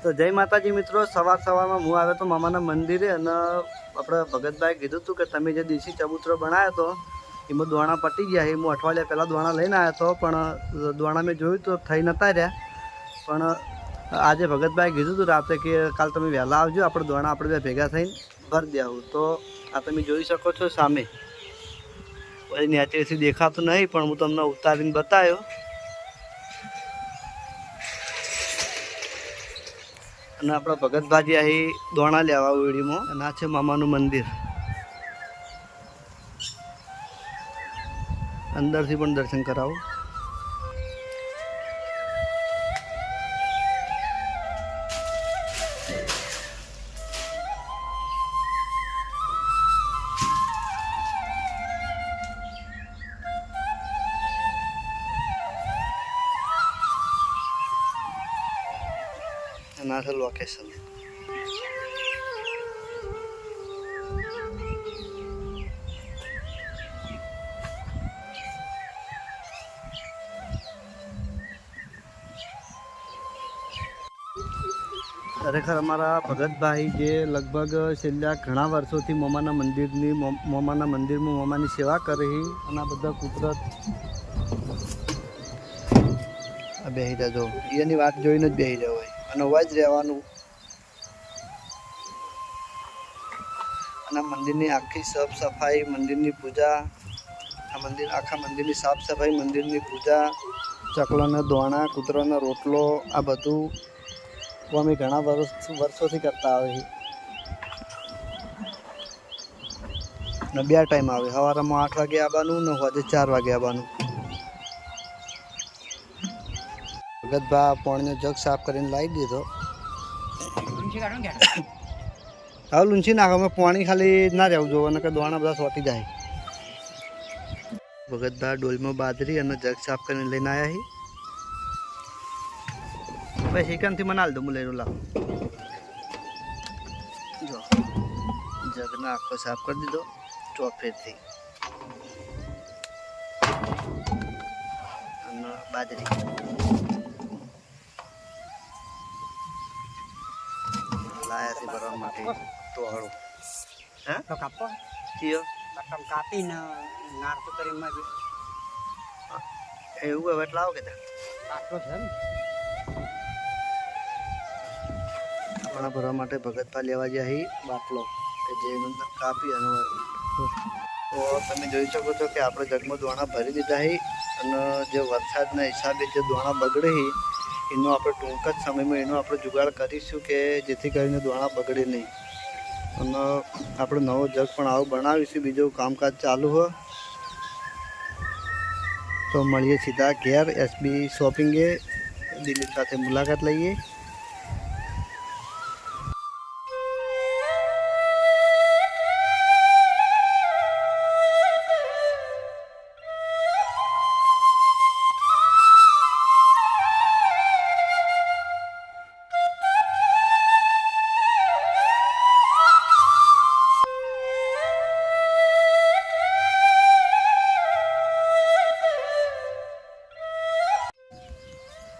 તો જય માતાજી મિત્રો, સવારમાં હું આવ્યો તો મામાના મંદિરે અને આપણે ભગતભાઈ કીધું હતું કે તમે જે દેશી ચબૂતરો બનાવ્યો હતો એમાં દોણા પટી ગયા. હું અઠવાડિયા પહેલાં દોણા લઈને આવ્યો હતો, પણ દોણા મેં જોયું તો થઈ નતા રહ્યા. પણ આજે ભગતભાઈ કીધું હતું રાત્રે કે કાલ તમે વહેલા આવજો, આપણે દોણા આપણે ભેગા થઈને ભરી દેવું. તો આ તમે જોઈ શકો છો સામે, પછી નેચેથી દેખાતું નહીં પણ હું તમને ઉતારીને બતાવ્યો. અને આપણા ભગતભાજી અહીં દોણા લેવા વીડીમાં, અને આ છે મામાનું મંદિર. અંદરથી પણ દર્શન કરાવું. અને આ છે લોકેશન. ખરેખર અમારા ભગતભાઈ જે લગભગ છેલ્લા ઘણા વર્ષોથી મામાના મંદિરમાં મામાની સેવા કરી, અને આ બધા કુદરત બેસી જજો, એની વાત જોઈને જ બેસી જવાય અને અવાજ રહેવાનું. અને મંદિરની આખી સાફ સફાઈ, મંદિરની પૂજા, આખા મંદિરની સાફ સફાઈ, મંદિરની પૂજા, ચકલાના દોણા, કૂતરાનો રોટલો, આ બધું અમે ઘણા વર્ષોથી કરતા આવે છે. ને 2 ટાઈમ આવે, સવારમાં 8 વાગે આવવાનું ને સાંજે 4 વાગે આવવાનું. ભગતભા પાણીનો જગ સાફ કરીને લાવી દીધો. હવે લૂંછી નાખો, અમે પાણી ખાલી ના રહેવું જોઈએ, અને કે દોણા બધા સોટી જાય. ભગતભા ડોલમાં બાજરી અને જગ સાફ કરીને લઈને આવ્યા છે. ભાઈ શિકનથી મને હાલ દો, હું લઈ લાવ. જો જગનો આખો સાફ કરી દીધો ચોફેરથી, અને બાજરી લાયા છે ભરવા માટે. તો હળો હે તો કાપો ચિયો કટમ કાપીને નારતો કરીને એવું હવે લાવો કે આટલો છે ને આપણા ભરવા માટે. ભગતભા લેવા ગયા અહીં બાટલો કે જે કાપી, અને તો તમે જોઈ શકો છો કે આપણે જગમાં દોણા ભરી દીધા છે. અને જે વરસાદના હિસાબે જે દોણા બગડે છે એનો આપણે ટૂંક જ સમયમાં એનો આપણે જુગાડ કરીશું કે જેથી કરીને દોણા બગડે નહીં. અને આપણે નવો જગ પણ આવો બનાવીશું. બીજું કામકાજ ચાલુ હોય તો મળીએ સીધા ઘેર એસબી શોપિંગે, દિલીપ સાથે મુલાકાત લઈએ.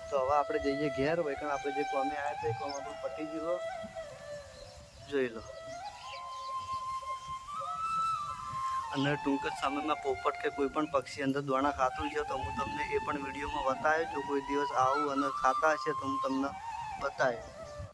તો હવે આપણે જઈએ ઘેર. વૈકણ આપણે જે કોમે આવ્યા હતા એ કોમ આપણું પટી ગયો, જોઈ લો. અને ટૂંક જ સમયમાં પોપટ કે કોઈ પણ પક્ષી અંદર દોણા ખાતું છે તો હું તમને એ પણ વિડીયોમાં બતાવ્યો. જો કોઈ દિવસ આવું અને ખાતા હશે તો હું તમને બતાવ્યો.